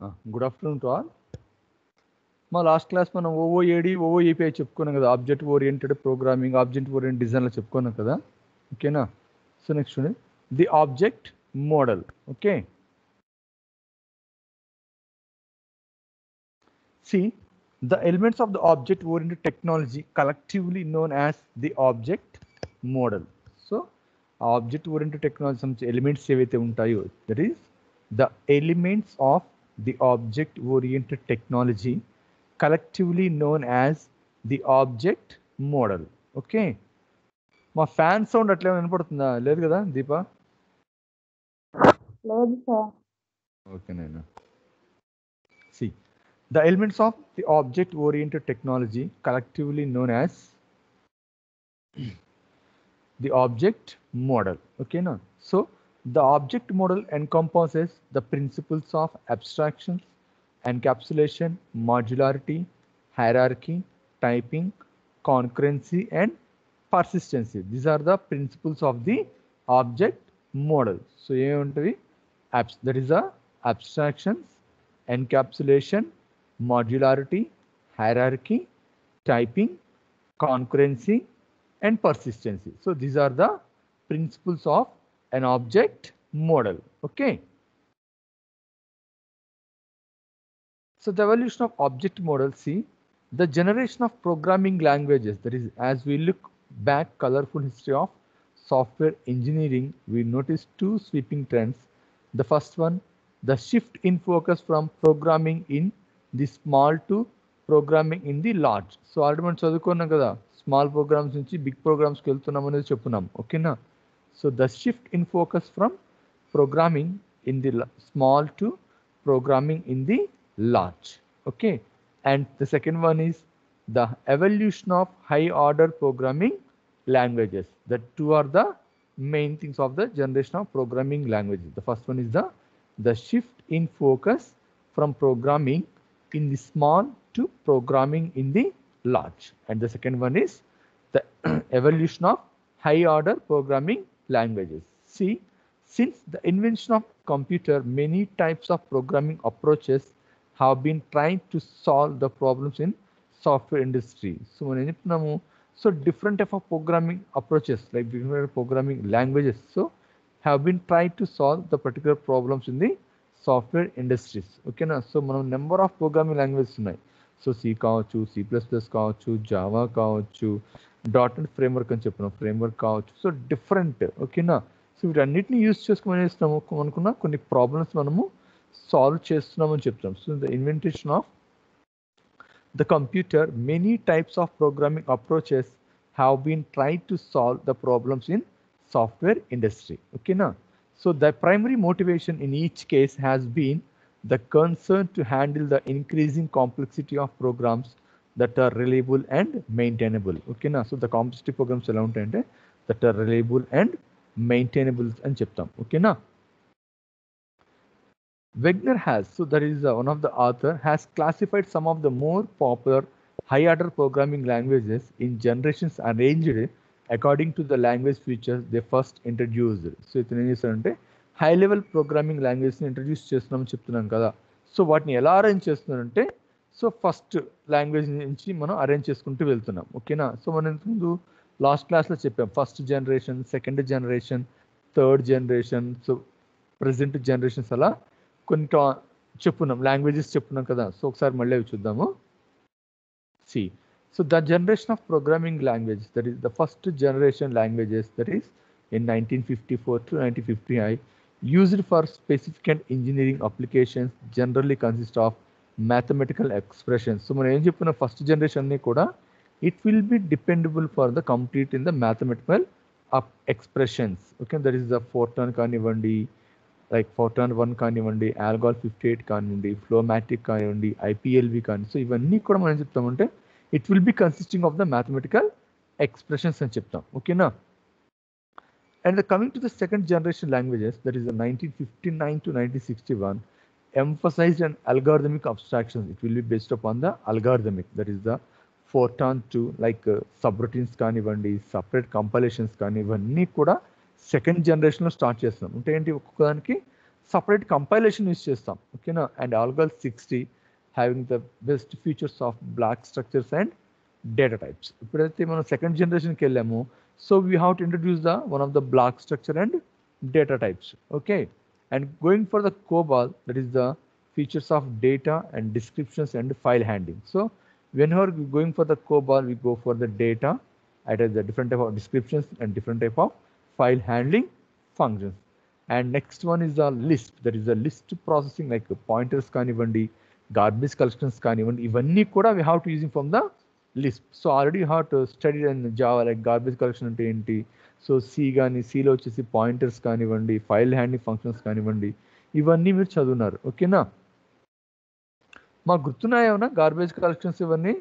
Good afternoon to all. మా last class మనం OOAD, OOAPI చెప్పుకున్నాం కదా, object oriented programming, object oriented డిజైన్లో చెప్పుకున్నాం కదా. ఓకేనా? సో నెక్స్ట్ చూడండి, the object model. Okay, see the elements of the object oriented technology collectively known as the object model. So object oriented technology some elements ఏవైతే ఉంటాయో, that is the elements of the object oriented technology collectively known as the object model. Okay, మా fan sound అట్లా వినపడుతుందా? లేదు కదా దీపా? లేదు sir. Okay నేను see the elements of the object oriented technology collectively known as the object model. Okay, now so the object model encompasses the principles of abstractions, encapsulation, modularity, hierarchy, typing, concurrency and persistency. These are the principles of the object model. So that is the abstractions, encapsulation, modularity, hierarchy, typing, concurrency and persistency. So these are the principles of an object model. Okay, so the evolution of object model. See the generation of programming languages, that is, as we look back colorful history of software engineering, we notice two sweeping trends. The first one, the shift in focus from programming in the small to programming in the large. So already మనం చదువుకున్నాం కదా, small programmes నుంచి big ప్రోగ్రామ్స్కి వెళ్తున్నాం అనేది చెప్పున్నాం. ఓకేనా? So the shift in focus from programming in the small to programming in the large. Okay, and the second one is the evolution of high order programming languages. The two are the main things of the generation of programming languages. The first one is the shift in focus from programming in the small to programming in the large, and the second one is the evolution of high order programming languages. See, since the invention of computer, many types of programming approaches have been trying to solve the problems in software industry. So మనం ఏం చెప్తున్నాము, so different type of programming approaches like different programming languages so have been tried to solve the particular problems in the software industries. Okay na? So మనం number of programming languages ఉన్నాయి. So C కావచ్చు, C++ కావచ్చు, Java కావచ్చు, .NET framework అని చెప్పిన framework కావచ్చు. So different. ఓకేనా? So వీటన్నిటిని యూజ్ చేసుకుని చేస్తున్నాము అనుకున్న కొన్ని ప్రాబ్లమ్స్ మనము సాల్వ్ చేస్తున్నామని చెప్తాం. So the invention of the computer, many types of programming approaches have been tried to solve the problems in software industry. Okay, now so the primary motivation in each case has been the concern to handle the increasing complexity of programs that are reliable and maintainable. Okay, now so the complexity programs ఎలా ఉంటాయంటే that are reliable and maintainable అని చెప్తాం. Okay, now Wegner has, so that is one of the author, has classified some of the more popular high-order programming languages in generations arranged according to the language features they first introduced. So ఇతను ఏం చేస్తారంటే high level programming లాంగ్వేజ్ని introduce చేస్తున్నామని చెప్తున్నాం కదా. So వాటిని ఎలా arrange చేస్తున్నారంటే, so first language నుంచి మనం అరేంజ్ చేసుకుంటూ వెళ్తున్నాం. ఓకేనా? సో మనం ఇంతకుముందు లాస్ట్ క్లాస్లో చెప్పాం first generation, second generation, third generation, so present generations అలా కొన్ని చెప్పున్నాం, లాంగ్వేజెస్ చెప్పున్నాం కదా. సో ఒకసారి మళ్ళీ అవి చూద్దాము. C so the generation of programming language, that is the first generation languages, that is in 1954 to 1955 used for specific and engineering applications generally consist of mathematical expressions. So మనం ఏం చెప్పుకున్న first generation అన్ని కూడా it will be dependable for the complete in the mathematical expressions. Okay, that is the Fortran కానివ్వండి, like ఫోర్టాన్ 1 కానివ్వండి, ALGOL 58 కానివ్వండి, ఫ్లోమాటిక్ కానివ్వండి, ఐపీఎల్వి కానీ. సో ఇవన్నీ కూడా మనం చెప్తామంటే it will be consisting of the mathematical expressions అని చెప్తాం. ఓకేనా? And coming to the second generation languages, that is 1959 to 1961 emphasized an algorithmic abstractions. It will be based upon the algorithmic, that is the Fortran 2, like subroutines కానివ్వండి, separate compilations కానీ, ఇవన్నీ కూడా second జనరేషన్లో start చేస్తున్నాం. అంటే ఏంటి, ఒక్కొక్కదానికి separate compilation use చేస్తాం ఓకేనా and algal 60 having the best features of block structures and data types. ఇప్పుడైతే మనం సెకండ్ జనరేషన్కి వెళ్ళాము so we have to introduce the one of the block structure and data types. Okay, and going for the COBOL, that is the features of data and descriptions and file handling. So whenever we going for the COBOL, we go for the data, it has the different type of descriptions and different type of file handling functions. And next one is the list, that is the list processing like pointers kanivandi, garbage collections kanivandi, ivanni kuda we have to using from the list. So already you have to study in Java like garbage collection ante enti, so C కానీ సిలో వచ్చేసి pointers కానివ్వండి file handing functions కానివ్వండి ఇవన్నీ మీరు చదువున్నారు ఓకేనా మాకు గుర్తున్నాయా ఏమన్నా గార్బేజ్ కలెక్షన్స్ ఇవన్నీ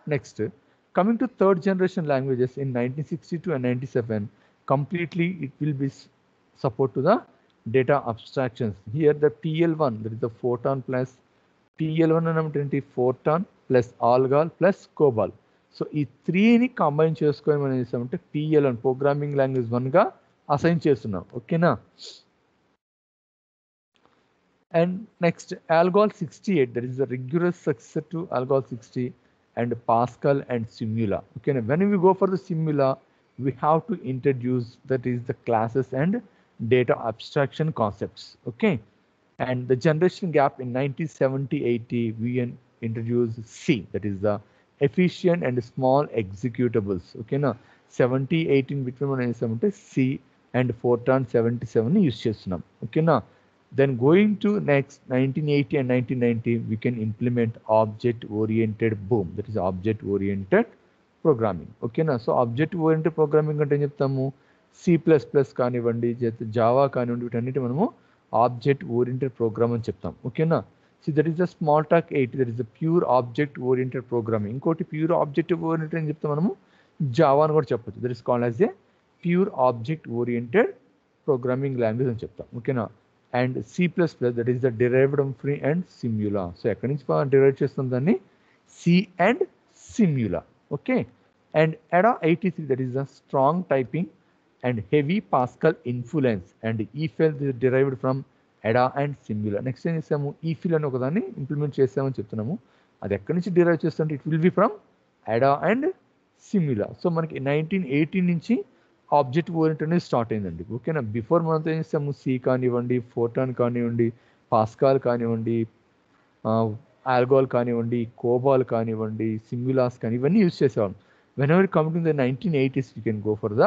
next coming to third generation languages in 1962 and 97 completely it will be support to the data abstractions. Here the TL1, that is the Fortran plus TL1 అంటే Fortran plus Algol plus COBOL. So ఈ త్రీని combine చేసుకొని మనం చేస్తామంటే PL1 programming language 1గా assign చేస్తున్నాం ఓకేనా and next ALGOL 68, that is the rigorous successor to ALGOL 60 and Pascal and Simula. Okay, when we go for the Simula, we have to introduce that is the classes and data abstraction concepts. Okay, and the generation gap in 1970-80 we introduced C, that is the efficient and small executables. Okay, now 70-18 between మనం చేస్తామంటే C and Fortran 77 use చేస్తున్నాం ఓకేనా then going to next 1980 and 1990 we can implement object oriented boom, that is object oriented programming. Okay na, so object oriented programming అంటే ఏం చెప్తాము C++ కానివ్వండి Java కానివ్వండి వీటన్నిటి మనము ఆబ్జెక్ట్ ఓరియంటెడ్ ప్రోగ్రామ్ అని చెప్తాం ఓకేనా See, that is the Smalltalk 80, that is the pure object oriented programming. Inkoti pure object oriented అని చెప్తే మనము జావా అని కూడా చెప్పొచ్చు. That is called as a pure object oriented programming language అని చెప్తాం ఓకేనా and C++, that is the derived from free and Simula. So ఎక్కడి నుంచి derive చేస్తాం దాన్ని C and Simula. Okay, and ADA 83, that is the strong typing and heavy Pascal influence, and EFL is derived from ADA and Simula. Next ఏం చేస్తాము EFL అని ఒకదాన్ని implement చేస్తామని చెప్తున్నాము అది ఎక్కడి నుంచి డిరైవ్ చేస్తుంటే it will be from ADA and Simula. So మనకి 1918 నుంచి ఆబ్జెక్ట్ ఓరియంటెడ్ అనేది స్టార్ట్ అయిందండి ఓకేనా బిఫోర్ మనతో ఏం చేస్తాము సి కానివ్వండి ఫోర్టాన్ కానివ్వండి పాస్కాల్ కానివ్వండి ఆల్గోల్ కానివ్వండి కోబాల్ కానివ్వండి సిమ్యులాస్ కానీ ఇవన్నీ యూజ్ చేసేవాళ్ళం when ever coming to the 1980s you can go for the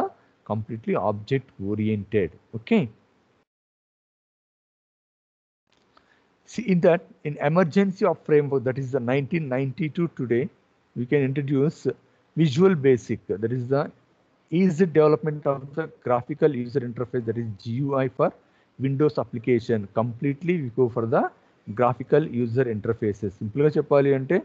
completely object oriented okay See, in that, in emergency of framework, that is the 1992 today, we can introduce Visual Basic, that is the easy development of the graphical user interface, that is GUI for Windows application. Completely we go for the graphical user interfaces. Simple గా చెప్పాలి అంటే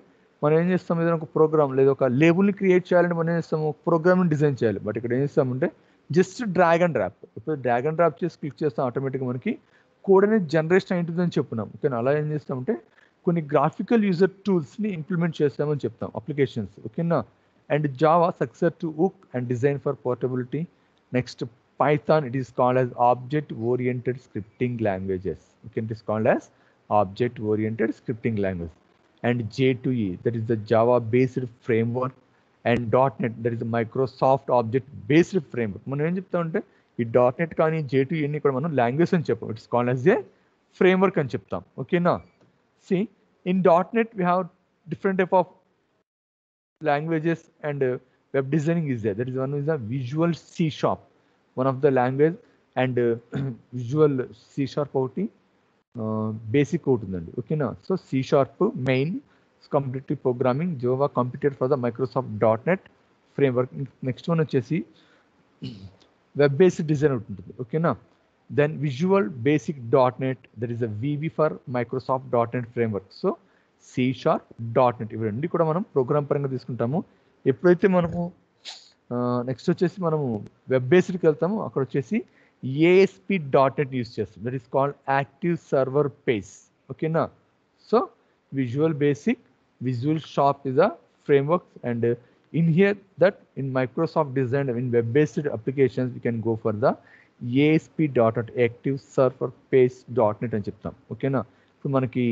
మనం ఏం చేస్తాం ఏదైనా ఒక programme లేదా ఒక లేబుల్ని క్రియేట్ చేయాలంటే మనం ఏం చేస్తాము ప్రోగ్రామ్ని డిజైన్ చేయాలి బట్ ఇక్కడ ఏం చేస్తామంటే జస్ట్ డ్రాగ్ అండ్ డ్రాప్ ఇప్పుడు డ్రాగ్ అండ్ డ్రాప్ చేసి క్లిక్ చేస్తాం ఆటోమేటిక్గా మనకి కోడ్ అనేది జనరేషన్ అయింటుందని చెప్పున్నాం ఓకేనా అలా ఏం చేస్తామంటే కొన్ని గ్రాఫికల్ యూజర్ టూల్స్ని ఇంప్లిమెంట్ చేస్తామని చెప్తాం అప్లికేషన్స్ ఓకేనా and Java successor to UC and design for portability. Next Python, it is called as object oriented scripting languages. Okay, it is called as object oriented scripting language. And J2E, that is the Java based framework, and .NET, that is the Microsoft object based framework. మనం ఏం చెప్తామంటే ఈ .NET కానీ J2E అన్ని కూడా మనం language అని చెప్పాం it's called as a framework అని చెప్తాం ఓకేనా C in .NET we have different type of languages and web designing is there. That is one is the Visual C#, one of the language, and Visual C# ఒకటి basic అవుతుందండి ఓకేనా so C# main completely programming Java computer for the Microsoft .NET framework next one వచ్చేసి web based design ఉంటుంది ఓకేనా then visual basic .NET, that is the VB for Microsoft .NET framework so C# .NET ఇవి రెండు కూడా మనం programme పరంగా తీసుకుంటాము ఎప్పుడైతే మనము నెక్స్ట్ వచ్చేసి మనము వెబ్ బేస్డ్కి వెళ్తాము అక్కడ వచ్చేసి ASP.NET యూస్ చేస్తాం that is called active server page ఓకేనా so visual basic visual sharp is the framework and in here that in Microsoft design in web based applications we can go for the ASP.NET active server page .NET అని చెప్తాం. ఓకేనా? ఇప్పుడు మనకి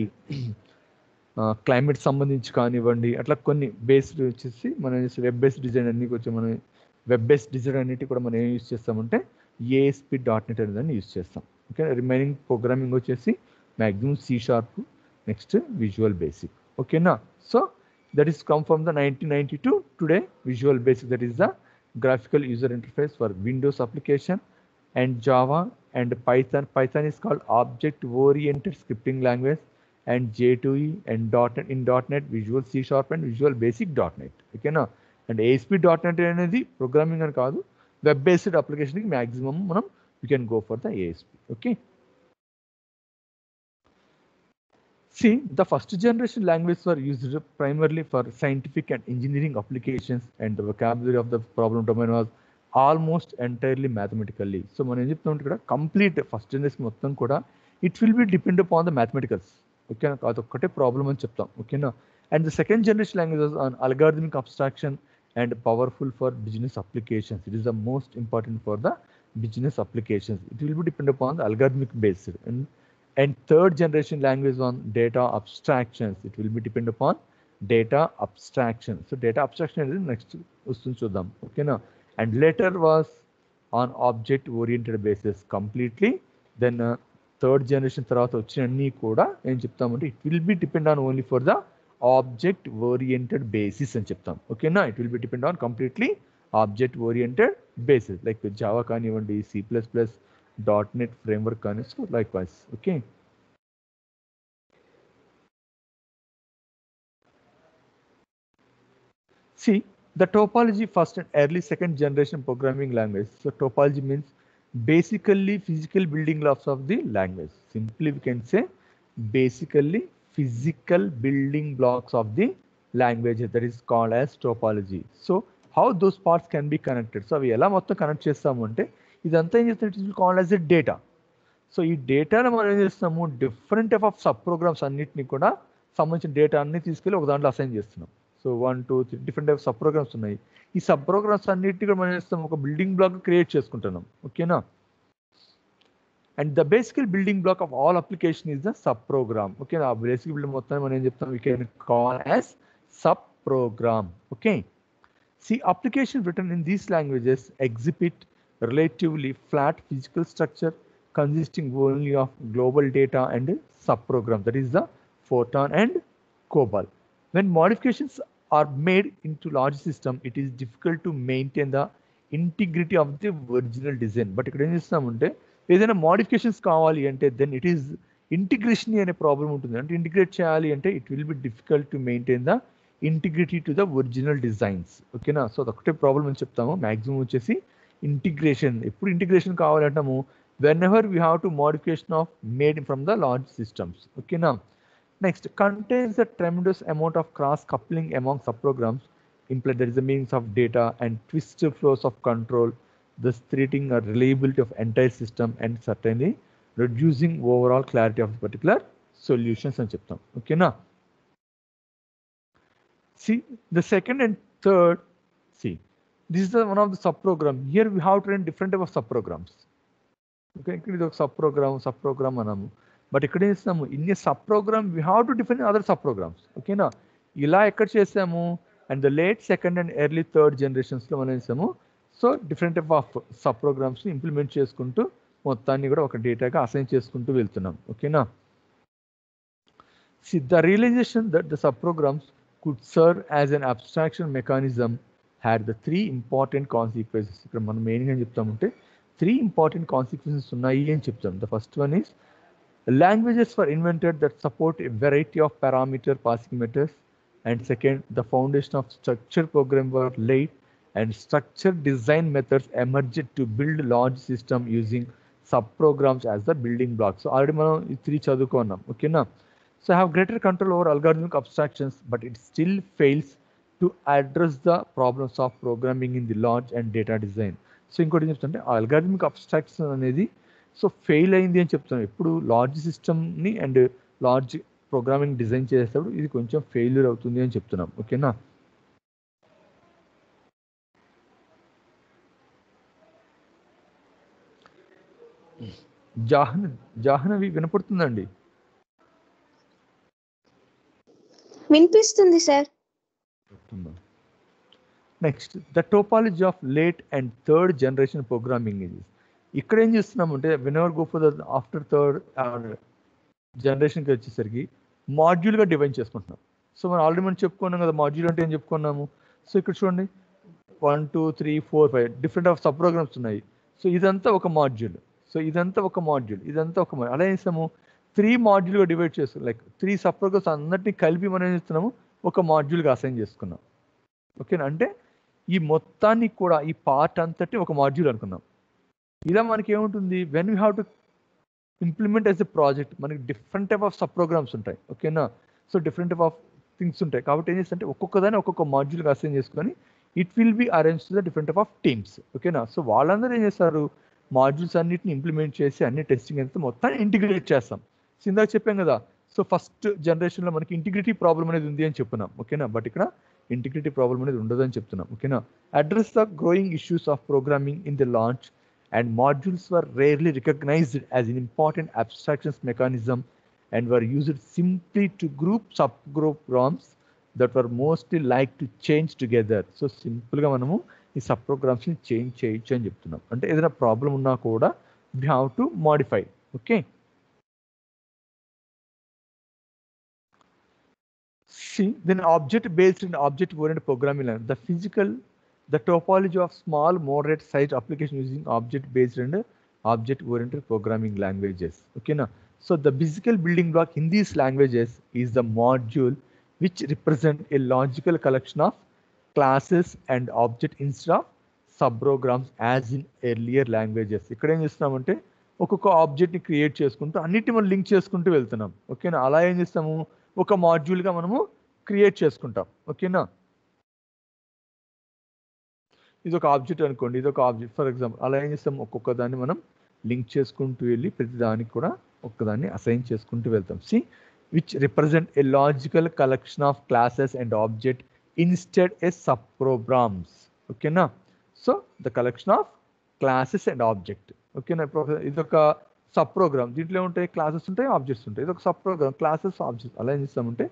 climate సంబంధించి కానివ్వండి, అట్లా కొన్ని బేస్డ్ వచ్చేసి మనం వెబ్ బేస్డ్ డిజైన్ అన్ని కొంచెం మనం వెబ్ బేస్డ్ డిజైన్ అన్నిటి కూడా మనం ఏం యూస్ చేస్తామంటే ASP.NET అనేది యూస్ చేస్తాం. ఓకే, రిమైనింగ్ ప్రోగ్రామింగ్ వచ్చేసి maximum C#, next visual basic. ఓకేనా? So that is come from the 1992. Today Visual Basic, that is the graphical user interface for Windows application, and Java and Python. Python is called object oriented scripting language, and J2E and .NET in .NET Visual C# and Visual Basic .NET. Okay na? And ASP.NET అనేది programming అని కాదు, web based అప్లికేషన్కి maximum మనం we can go for the ASP. Okay. See, the first generation languages were used primarily for scientific and engineering applications, and the vocabulary of the problem domain was almost entirely mathematically. So, మనం ఏం చెప్తాం ఇక్కడ complete first generation మొత్తం కూడా it will be depend upon the mathematicals. ఓకేనా? అదొక్కటే problem అని చెప్తాం. ఓకేనా? And the second generation languages on algorithmic abstraction and powerful for business applications. It is the most important for the business applications. It will be depend upon the algorithmic based. And third generation language on data abstractions. It will be depend upon data abstraction. So data abstraction is next వస్తుంది చూద్దాం. ఓకేనా? And later was on object oriented basis completely. Then third generation తర్వాత వచ్చినన్ని కూడా ఏం చెప్తామంటే it will be depend on only for the object oriented basis అని చెప్తాం. ఓకేనా? It will be depend on completely object oriented basis, like Java కానివ్వండి, C++, .NET framework కానీ, so likewise. Okay. See, the topology first and early second generation programming language. So topology means basically physical building blocks of the language. Simply we can say basically physical building blocks of the language, that is called as topology. So how those parts can be connected? So అవి ఎలా మొత్తం connect చేస్తాము అంటే ఇదంతా ఏం చేస్తాం, it is called as a data. So ఈ డేటాను మనం ఏం చేస్తాము, different type of sub programs అన్నిటిని కూడా సంబంధించిన డేటా అన్ని తీసుకెళ్ళి ఒక దాంట్లో అసైన్ చేస్తున్నాం. So 1, 2, 3 different type sub programs ఉన్నాయి. ఈ సబ్ ప్రోగ్రామ్స్ అన్నిటిని కూడా మనం చేస్తాం ఒక బిల్డింగ్ బ్లాక్ క్రియేట్ చేసుకుంటున్నాం. ఓకేనా? And the basical building block of all application is the sub program. ఓకేనా? ఆ బేసిక్ బిల్డింగ్ మొత్తం మనం ఏం చెప్తాం, we can call as sub program. Okay. See, application written in these languages exhibit relatively flat physical structure consisting only of global data and subprogram, that is the Fortran and COBOL. When modifications are made into large system, it is difficult to maintain the integrity of the original design. But ఇక్కడ ఏం చేస్తామంటే ఏదైనా modifications కావాలి అంటే then it is integration అనే problem ఉంటుంది. అంటే integrate చేయాలి అంటే it will be difficult to maintain the integrity to the original designs. ఓకేనా? సో అదొకటే ప్రాబ్లం అని చెప్తాము. మ్యాక్సిమం వచ్చేసి ఇంటిగ్రేషన్. ఎప్పుడు ఇంటిగ్రేషన్ కావాలంటాము, whenever we have to modification of made from the large systems. ఓకేనా? Next, contains the tremendous amount of cross coupling among sub programs, implement there is a means of data and twisted flows of control, thus threatening a reliability of entire system and certainly reducing overall clarity of the particular solutions అని చెప్తాం. ఓకేనా? See, the second and third, see, this is the one of the subprogram. Here we have to run different type of subprograms. Okay, ఇది ఒక sub programme అన్నాము. But ఇక్కడ ఏం చేస్తాము, in a sub program we have to define other sub programs. ఓకేనా? ఇలా ఎక్కడ చేసాము, and the late second and early third జనరేషన్స్లో మనం చేసాము. So different type of sub ప్రోగ్రామ్స్ని ఇంప్లిమెంట్ చేసుకుంటూ మొత్తాన్ని కూడా ఒక డేటాగా అసైన్ చేసుకుంటూ వెళ్తున్నాం. ఓకేనా? See, the realization that the subprograms could serve as an abstraction mechanism had the three important consequences. ఇక్కడ మనం మెయిన్గా ఏం చెప్తామంటే 3 important consequences ఉన్నాయి అని చెప్తాం. The first one is languages were invented that support a variety of parameter passing methods, and second, the foundation of structured program were laid and structured design methods emerged to build large system using subprograms as the building blocks. So already మనం ఈ 3 చదువుకున్నాం. ఓకేనా? So I have greater control over algorithmic abstractions, but it still fails to address the problems of programming in the large and data design. So ఇంకోటి ఏం చెప్తుంటే algorithmic abstraction అనేది so fail అయింది అని చెప్తాను. ఎప్పుడు లార్జ్ సిస్టమ్ని అండ్ లార్జ్ ప్రోగ్రామింగ్ డిజైన్ చేసేటప్పుడు ఇది కొంచెం ఫెయిల్యూర్ అవుతుంది అని చెప్తున్నాం. ఓకేనా? జాహ్నవి వినపడుతుందండి? వినిపిస్తుంది sir. Next the topology of late and third generation programming ఇది. ఇక్కడ ఏం చేస్తున్నామంటే whenever go for the after third జనరేషన్కి వచ్చేసరికి మాడ్యూల్గా డివైడ్ చేసుకుంటున్నాం. సో మనం చెప్పుకున్నాం కదా మాడ్యూల్ అంటే ఏం చెప్పుకున్నాము. సో ఇక్కడ చూడండి 1 2 3 4 5 డిఫరెంట్ ఆఫ్ సబ్ ప్రోగ్రామ్స్ ఉన్నాయి. సో ఇదంతా ఒక మాడ్యూల్, ఇదంతా ఒక మాడ్యూల్. అలా చేస్తాము 3 మాడ్యూల్గా డివైడ్ చేస్తాం. లైక్ 3 సబ్ ప్రోగ్రామ్స్ అందరినీ కలిపి మనం ఏం చేస్తున్నాము ఒక మాడ్యూల్గా అసైన్ చేసుకున్నాం. ఓకేనా? అంటే ఈ మొత్తాన్ని కూడా ఈ పార్ట్ అంతటి ఒక మాడ్యూల్ అనుకున్నాం. ఇలా మనకి ఏముంటుంది when you have to implement as a project మనకి different type of sub programmes ఉంటాయి. ఓకేనా? So different type of things ఉంటాయి. కాబట్టి ఏం చేస్తుంటే ఒక్కొక్కదాన్ని ఒక్కొక్క మాడ్యూల్గా అసైన్ చేసుకొని it will B arrange to the different type of teams. ఓకేనా? సో వాళ్ళందరూ ఏం చేస్తారు మాడ్యూల్స్ అన్నిటిని ఇంప్లిమెంట్ చేసి అన్ని టెస్టింగ్ అంతా మొత్తాన్ని ఇంటిగ్రేట్ చేస్తాం. సో ఇందాక చెప్పాం కదా, సో ఫస్ట్ జనరేషన్లో మనకి ఇంటిగ్రిటీ ప్రాబ్లం అనేది ఉంది అని చెప్పున్నాం. ఓకేనా? బట్ ఇక్కడ ఇంటిగ్రిటీ ప్రాబ్లం అనేది ఉండదని చెప్తున్నాం. ఓకేనా? Address the growing issues of programming in the launch and modules were rarely recognized as an important abstractions mechanism and were used simply to group subgroup ROMs that were mostly like to change together. So simple గా మనము ఈ sub programmes ని change చేయొచ్చు అని చెప్తున్నాం. అంటే ఏదైనా problem ఉన్నా కూడా we have to modify. Okay. See, then object-based and object-oriented programming language. The topology of small, moderate-sized application using object-based and object-oriented programming languages. Okay, now, so the physical building block in these languages is the module, which represent a logical collection of classes and object instead of subprograms as in earlier languages. ఇక్కడ ఏం చేస్తున్నామంటే ఒక్కొక్క ఆబ్జెక్ట్ని create చేసుకుంటూ అన్నిటిని మనం link చేసుకుంటూ వెళ్తున్నాం. ఓకేనా? అలా ఏం చేస్తాము ఒక మాడ్యూల్గా మనము క్రియేట్ చేసుకుంటాం. ఓకేనా? ఇది ఒక ఆబ్జెక్ట్ అనుకోండి, ఇది ఒక ఆబ్జెక్ట్ ఫర్ ఎగ్జాంపుల్. అలా ఏం చేస్తాం ఒక్కొక్క దాన్ని మనం లింక్ చేసుకుంటూ వెళ్ళి ప్రతి దానికి కూడా ఒక్కదాన్ని అసైన్ చేసుకుంటూ వెళ్తాం. See which represent a logical collection of classes and object instead a sub programs. ఓకేనా? So the collection of classes and object. ఓకేనా? ఇదొక సబ్ ప్రోగ్రామ్, దీంట్లో ఉంటాయి క్లాసెస్ ఉంటాయి ఆబ్జెక్ట్స్ ఉంటాయి. ఇది ఒక సబ్ ప్రోగ్రామ్ క్లాసెస్ ఆబ్జెక్ట్స్. అలా ఏం చేస్తామంటే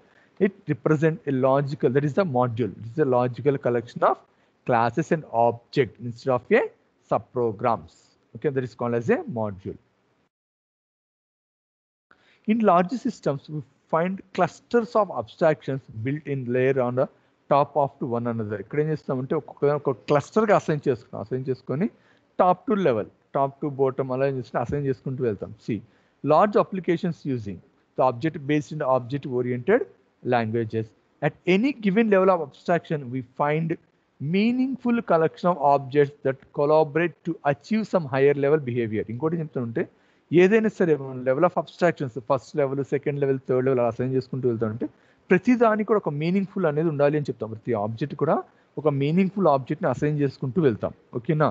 it represent a logical, that is the module, it is the logical collection of classes and object instead of a subprograms. Okay, that is called as a module. In larger systems, we find clusters of abstractions built in layer on the top of to one another. ఇక్కడ ఏం చేస్తామంటే ఒక్కొక్క క్లస్టర్గా assign చేసుకొని top to level, top to bottom అలా ఏం చేస్తే assign చేసుకుంటూ వెళ్తాం. C large applications using the object based and object oriented languages. At any given level of abstraction, we find meaningful collection of objects that collaborate to achieve some higher level behavior. ఇంకోటి చెప్తుంటే ఏదైనా సరే level of abstractions first level, second level, third level assign చేసుకుంటూ వెళ్తుంటే ప్రతి దానికి కూడా ఒక మీనింగ్ఫుల్ అనేది ఉండాలి అని చెప్తాం. ప్రతి ఆబ్జెక్ట్ కూడా ఒక మీనింగ్ఫుల్ ఆబ్జెక్ట్ని అసైన్ చేసుకుంటూ వెళ్తాం. ఓకేనా?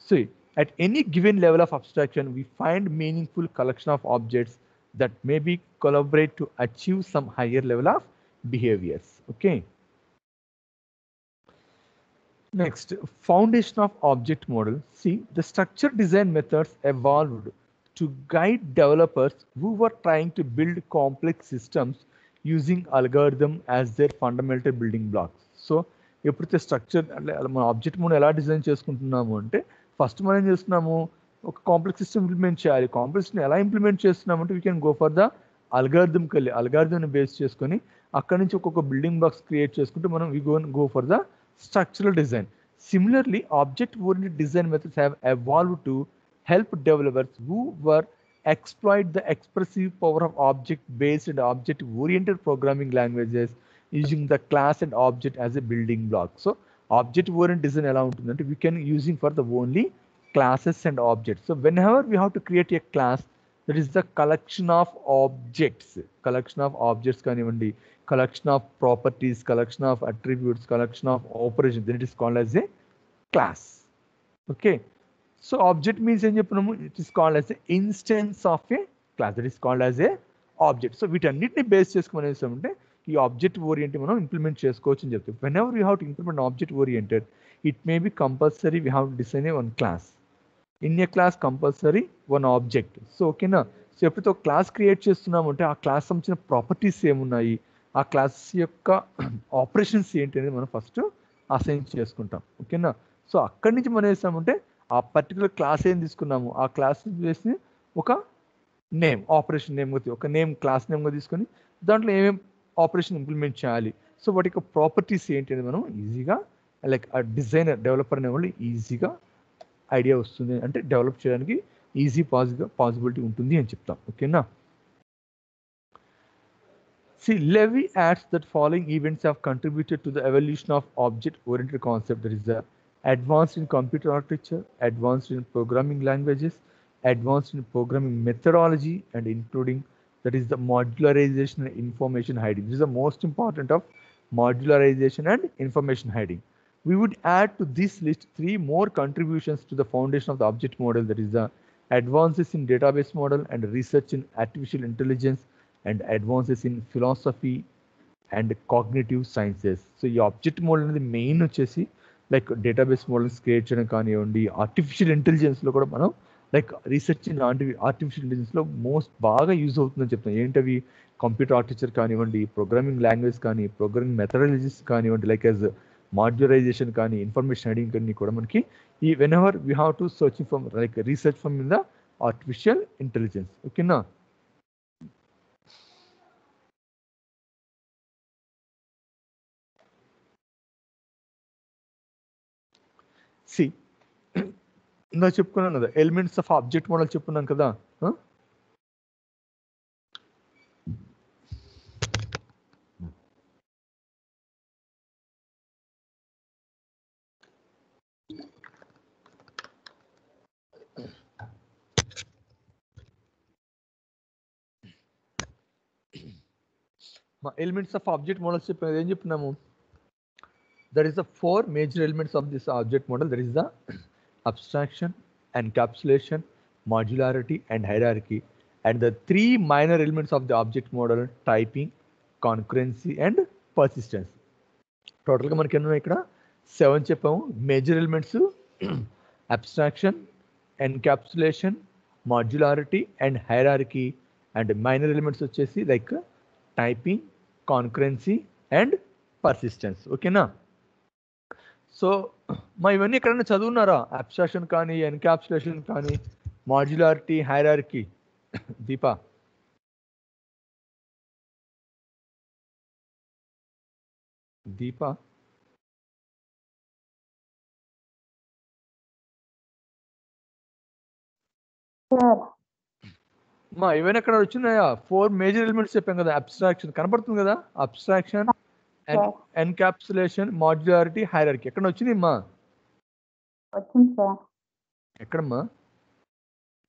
So at any given level of abstraction, we find meaningful collection of objects that may be collaborate to achieve some higher level of behaviors. Okay. Next, foundation of object model. See, the structure design methods evolved to guide developers who were trying to build complex systems using algorithm as their fundamental building blocks. So, ఎప్పుడైతే structure మన object model ఎలా design చేసుకుంటున్నాము అంటే first మనం ఏం చేస్తున్నాము ఒక complex system implement చేయాలి. కాంప్లెక్స్ని ఎలా ఇంప్లిమెంట్ చేస్తున్నామంటే we can go for the అల్గారిథమ్కి వెళ్ళి అల్గారిథమ్ని బేస్ చేసుకొని అక్కడి నుంచి ఒక్కొక్క బిల్డింగ్ బ్లాక్స్ క్రియేట్ చేసుకుంటే మనం we go for the structural design. Similarly, object-oriented design methods have evolved to help developers who were exploit the expressive power of object-based and object-oriented programming languages using the class and object as a building block. So, object-oriented design ఎలా ఉంటుందంటే we can using for the only classes and objects. So, whenever we have to create a class, that is the collection of objects. Collection of objects కానివ్వండి, collection of properties, collection of attributes, collection of operations, then it is called as a class. Okay. So object means ఏం చెప్పినాము, it is called as a instance of a class, that is called as a object. So వీటన్నిటిని base చేసుకుని అంటే ఈ object oriented మనం implement చేసుకోవచ్చు అని చెప్తాం. whenever you have to implement object oriented, it may be compulsory we have to design a one class. In a class compulsory one object. So ఓకేనా. So ఎప్పుడైతే ఒక క్లాస్ క్రియేట్ చేస్తున్నామంటే ఆ class సంబంధించిన ప్రాపర్టీస్ ఏమున్నాయి, ఆ క్లాస్ యొక్క operations ఏంటి అనేది మనం ఫస్ట్ అసైన్ చేసుకుంటాం. ఓకేనా. సో అక్కడి నుంచి మనం వేసామంటే ఆ పర్టికులర్ క్లాస్ ఏం తీసుకున్నాము ఆ క్లాస్ వేసి ఒక నేమ్ ఆపరేషన్ నేమ్ ఒక నేమ్ క్లాస్ నేమ్గా తీసుకొని దాంట్లో ఏమేమి ఆపరేషన్ ఇంప్లిమెంట్ చేయాలి, సో వాటి యొక్క ప్రాపర్టీస్ ఏంటి అనేది మనం ఈజీగా లైక్ ఆ డిజైనర్ డెవలపర్ అనే వాళ్ళు ఈజీగా ఐడియా వస్తుంది, అంటే డెవలప్ చేయడానికి ఈజీ పాసిబిలిటీ ఉంటుంది అని చెప్తాం. ఓకేనా. See, Levy adds that following events have contributed to the evolution of object-oriented concept. There is the advanced in computer architecture, advanced in programming languages, advanced in programming methodology, and including that is the modularization and information hiding. This is the most important of modularization and information hiding. We would add to this list 3 more contributions to the foundation of the object model. That is the advances in database model and research in artificial intelligence and advances in philosophy and cognitive sciences. So ఈ object model అనేది main వచ్చేసి like database models create చేయడం కానివ్వండి, artificial ఇంటెలిజెన్స్లో కూడా మనం like research in artificial ఇంటెలిజెన్స్లో most బాగా యూజ్ అవుతుందని చెప్తాం. ఏంటవి కంప్యూటర్ ఆర్కిటెక్చర్ కానివ్వండి, ప్రోగ్రామింగ్ లాంగ్వేజ్ కానీ, ప్రోగ్రామింగ్ మెథడాలజీస్ కానివ్వండి, లైక్ యాజ్ మాడ్యులరైజేషన్ కానీ, ఇన్ఫర్మేషన్ హైడింగ్ కానీ కూడా మనకి ఈ whenever we have to searching from like research from in the artificial intelligence. ఓకేనా. సి ఇందా చెప్పుకున్నాను కదా ఎలిమెంట్స్ ఆఫ్ ఆబ్జెక్ట్ మోడల్ చెప్పుకున్నాను కదా. ఎలిమెంట్స్ ఆఫ్ ఆబ్జెక్ట్ మోడల్స్ చెప్పినది ఏం చెప్పినాము, there is the 4 major elements of this object model. There is the abstraction, encapsulation, modularity and hierarchy, and the 3 minor elements of the object model: typing, concurrency and persistence. Total గా మనకి ఎన్ని ఇక్కడ 7 చెప్పాము. Major elements abstraction, encapsulation, modularity and hierarchy, and minor elements వచ్చేసి like typing, concurrency and persistence. ఓకేనా. So మా ఇవన్నీ ఎక్కడైనా చదువున్నారా, అబ్స్ట్రాక్షన్ కానీ, ఎన్క్యాప్సులేషన్ కానీ, మాడ్యులారిటీ, హైరార్కీ? దీపా దీపా మా ఇవన్నీ ఎక్కడ వచ్చినాయా? 4 మేజర్ ఎలిమెంట్స్ చెప్పాం కదా. అబ్స్ట్రాక్షన్ కనపడుతుంది కదా, అబ్స్ట్రాక్షన్, ఎన్క్యాప్సులేషన్, మాడ్యులారిటీ, హైరార్కీ. ఎక్కడ వచ్చింది అమ్మా? వచ్చింది సార్. ఎక్కడమ్మా?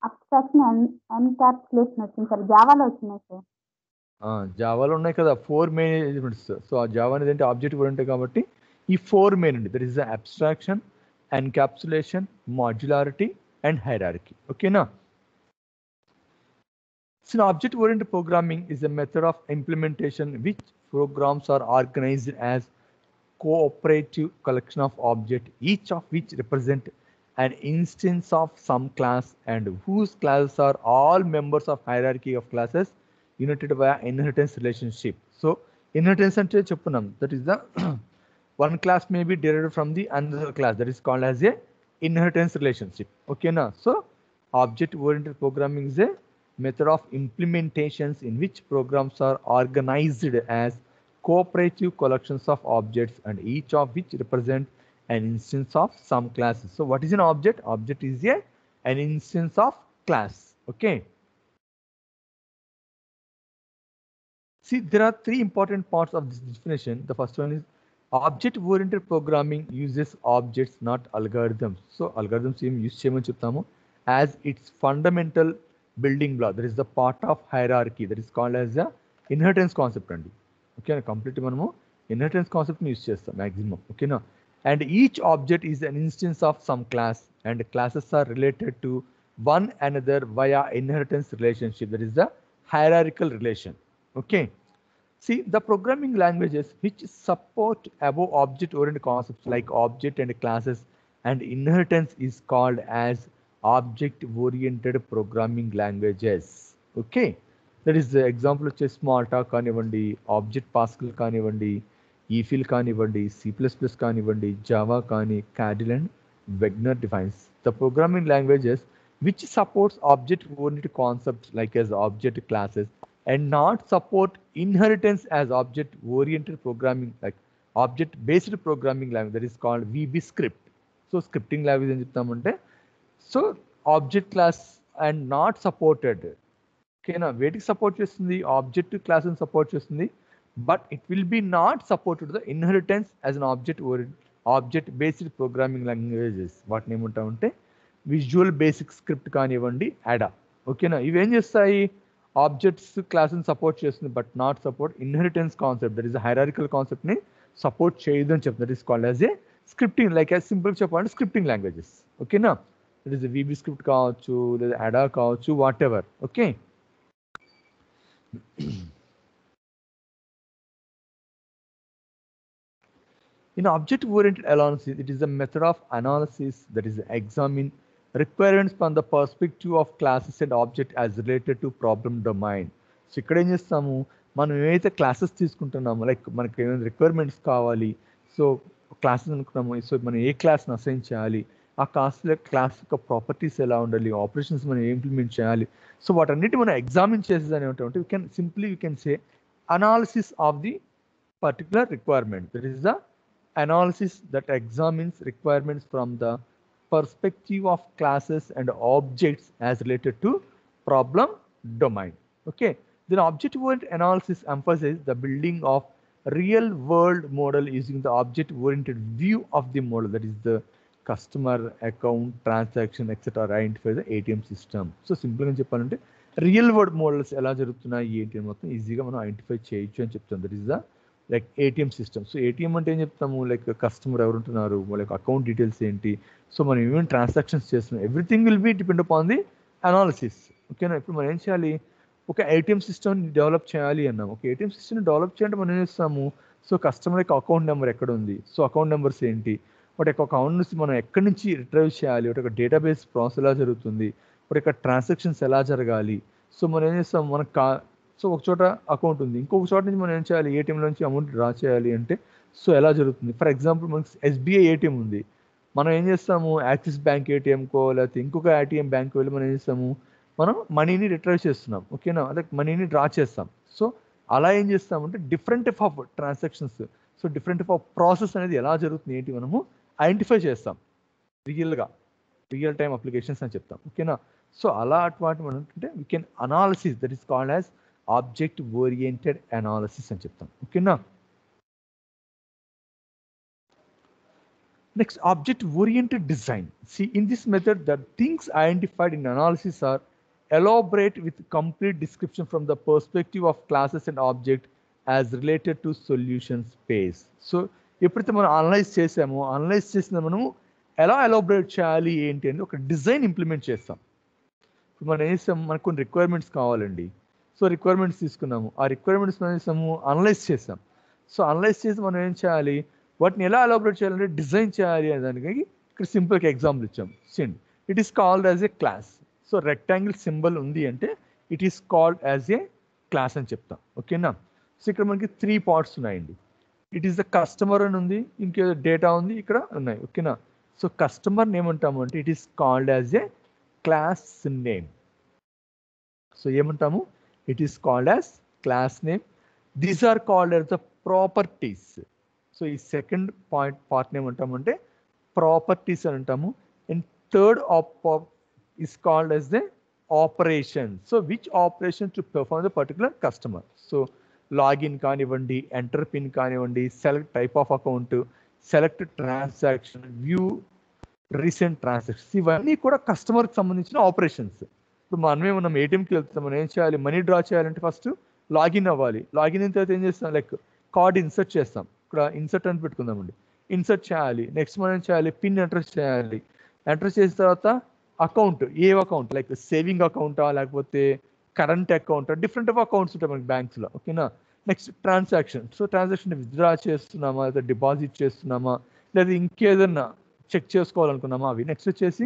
అబ్స్ట్రాక్షన్, ఎన్క్యాప్సులేషన్ వచ్చింది సార్. జావాలో వచ్చినాయి సార్. జావాలో ఉన్నాయి కదా 4 మెయిన్ ఎలిమెంట్స్. సో ఆ జావా అనేది అంటే ఆబ్జెక్ట్ ఓరియంటెడ్ కాబట్టి ఈ 4 మెయిన్ అండి. That is the abstraction, encapsulation, modularity and hierarchy. ఓకేనా. So object-oriented programming is a method of implementation which programs are organized as cooperative collection of objects, each of which represent an instance of some class and whose classes are all members of hierarchy of classes united via inheritance relationship. So inheritance ante cheppunam, that is the one class may be derived from the another class, that is called as a inheritance relationship. Okay na. So object-oriented programming is a method of implementations in which programs are organized as cooperative collections of objects and each of which represent an instance of some classes. So what is an object? Object is an instance of class. Okay. See, there are 3 important parts of this definition. The first one is object-oriented programming uses objects, not algorithms. So algorithms use cheyamani cheptamu as its fundamental building block. That is the part of hierarchy that is called as the inheritance concept andi. Okay, complete manamu inheritance concept ni use chestam maximum. Okay na. And each object is an instance of some class and classes are related to one another via inheritance relationship. That is the hierarchical relation. Okay. See, the programming languages which support above object-oriented concepts like object and classes and inheritance is called as object oriented programming languages. Okay, that is example వచ్చేసి Smalltalk కానివ్వండి, object Pascal కానివ్వండి, Eiffel కానివ్వండి, C++ కానివ్వండి, Java కానీ, Cardelli and Wegner defines the programming languages which supports object-oriented concepts like as object classes and not support inheritance as object-oriented programming like object-based programming language, that is called VB script. So scripting language అని చెప్తామంటే so object class and not supported. ఓకేనా, వేటికి support చేస్తుంది? Object క్లాస్ని support చేస్తుంది, but it will be not supported the inheritance as an object based programming languages. వాటిని ఏమంటామంటే visual basic script కానివ్వండి, అడా. ఓకేనా, ఇవేం చేస్తాయి? ఆబ్జెక్ట్స్ క్లాస్ని సపోర్ట్ చేస్తుంది but not support inheritance concept, that is hierarchical కాన్సెప్ట్ని సపోర్ట్ చేయదు అని చెప్తుంది. That is called as A scripting, like as simple చెప్పాలంటే స్క్రిప్టింగ్ లాంగ్వేజెస్. ఓకేనా, దట్ ఈస్ VB స్క్రిప్ట్ కావచ్చు, లేదా అడా కావచ్చు, what ever. Okay, in object-oriented analysis, it is a method of analysis that is examine requirements from the perspective of classes and object as related to problem domain. So ఇక్కడ ఏం చేస్తాము, మనం ఏవైతే classes తీసుకుంటున్నామో, like మనకి ఏమైనా requirements కావాలి, so classes అనుకున్నాము, so మనం ఏ క్లాస్ని అసైన్ చేయాలి, ఆ క్లాస్ యొక్క ప్రాపర్టీస్ ఎలా ఉండాలి, ఆపరేషన్స్ మనం ఇంప్లిమెంట్ చేయాలి, సో వాటన్నిటి మనం ఎగ్జామిన్ చేసేది అనేటువంటి we can say analysis of the particular requirement. That is the analysis that examines requirements from the perspective of classes and objects as related to problem domain. Okay, then object-oriented analysis emphasizes the building of real-world model using the object-oriented view of the model, that is the customer, account, transaction, etc. identify the ATM system. So simple గా చెప్పాలంటే real world models ఎలా జరుగుతున్నాయి ఏంటి అని మొత్తం ఈజీగా మనం identify చేయొచ్చు అని చెప్తాం. That is the like ATM system. So ATM అంటే ఏం చెప్తాము, లైక్ కస్టమర్ ఎవరు ఉంటున్నారు, వాళ్ళ అకౌంట్ డీటెయిల్స్ ఏంటి, సో మనం ఏమేమి ట్రాన్సాక్షన్స్ చేస్తున్నాం, everything will be depend upon the analysis. ఓకేనా, ఇప్పుడు మనం ఏం చేయాలి, ఒక ATM సిస్టమ్ని డెవలప్ చేయాలి అన్నాం. ఒక ATM సిస్టమ్ని డెవలప్ చేయాలంటే మనం ఏం చేస్తాము, సో కస్టమర్ యొక్క అకౌంట్ నెంబర్ ఎక్కడ ఉంది, సో అకౌంట్ నెంబర్స్ ఏంటి, వాటి యొక్క అకౌంట్ నుంచి మనం ఎక్కడి నుంచి రిట్రైవ్ చేయాలి, వాటి యొక్క డేటాబేస్ ప్రాసెస్ ఎలా జరుగుతుంది, వాటి యొక్క ట్రాన్సాక్షన్స్ ఎలా జరగాలి, సో మనం ఏం చేస్తాం, మనకు సో ఒక చోట అకౌంట్ ఉంది, ఇంకొక చోట నుంచి మనం ఏం చేయాలి, ATM నుంచి అమౌంట్ డ్రా చేయాలి అంటే సో ఎలా జరుగుతుంది. ఫర్ ఎగ్జాంపుల్ మనకి SBI ATM ఉంది, మనం ఏం చేస్తాము, యాక్సిస్ బ్యాంక్ ATMకో లేకపోతే ఇంకొక ATM బ్యాంక్ వెళ్ళి మనం ఏం చేస్తాము, మనం మనీని రిట్రైవ్ చేస్తున్నాం. ఓకేనా, అదే మనీని డ్రా చేస్తాం. సో అలా ఏం చేస్తామంటే different type of transactions, so different type of process అనేది ఎలా జరుగుతుంది ఏంటి మనము ఐడెంటిఫై చేస్తాం రియల్ టైమ్ అప్లికేషన్స్ అని చెప్తాం. ఓకేనా, సో అలా అటువంటి మనం అంటే we can analysis, that is called as object oriented analysis అని చెప్తాం. ఓకేనా, next object oriented design. See, in this method, the things identified in analysis are elaborate with complete description from the perspective of classes and object as related to solution space. So ఎప్పుడైతే మనం analyse చేసిన మనము ఎలా elaborate చేయాలి ఏంటి అని ఒక design implement చేస్తాం. ఇప్పుడు మనం ఏం చేస్తాం, మనకు కొన్ని రిక్వైర్మెంట్స్ కావాలండి, సో రిక్వైర్మెంట్స్ తీసుకున్నాము, ఆ రిక్వైర్మెంట్స్ మనం చేస్తాము అనలైజ్ చేస్తాం. సో అనలైజ్ చేసి మనం ఏం చేయాలి, వాటిని ఎలా ఎలాబరేట్ చేయాలంటే డిజైన్ చేయాలి అనే దానికి ఇక్కడ సింపుల్గా ఎగ్జాంపుల్ ఇచ్చాం. Sinned it is called as a class. So rectangle symbol ఉంది అంటే it is called as a class అని చెప్తాం. ఓకేనా, సో ఇక్కడ మనకి 3 పార్ట్స్ ఉన్నాయండి. ఇట్ ఈస్ ద కస్టమర్ అని ఉంది, ఇంకేదో డేటా ఉంది, ఇక్కడ ఉన్నాయి. ఓకేనా, సో కస్టమర్ నేమ్ అంటాము అంటే it is called as a class name. So ఏమంటాము, it is called as class name. These are called as the properties. So ఈ సెకండ్ పార్ట్ ఏమంటామంటే ప్రాపర్టీస్ అని అంటాము. And third is called as the operation. So which operation to perform the particular customer. So login కానివ్వండి, enter pin కానివ్వండి, select type of account, select transaction, view recent transactions, ఇవన్నీ కూడా కస్టమర్కి సంబంధించిన operations. ఇప్పుడు మనమే మనం ATMకి వెళ్తాం, మనం ఏం చేయాలి, మనీ డ్రా చేయాలంటే ఫస్ట్ లాగిన్ అవ్వాలి. లాగిన్ అయిన తర్వాత ఏం చేస్తాం, లైక్ కార్డ్ ఇన్సర్ట్ చేస్తాం. ఇక్కడ ఇన్సర్ట్ అని పెట్టుకుందామండి, ఇన్సర్ట్ చేయాలి. నెక్స్ట్ మనం ఏం చేయాలి, పిన్ ఎంటర్ చేయాలి. ఎంటర్ చేసిన తర్వాత అకౌంట్, ఏ అకౌంట్, లైక్ సేవింగ్ అకౌంటా లేకపోతే కరెంట్ అకౌంటా, డిఫరెంట్ ఆఫ్ అకౌంట్స్ ఉంటాయి మనకి బ్యాంక్స్లో. ఓకేనా, next transaction. So transaction withdraw చేస్తున్నామా లేదా డిపాజిట్ చేస్తున్నామా లేదా ఇంకేదన్నా చెక్ చేసుకోవాలనుకున్నామా అవి. నెక్స్ట్ వచ్చేసి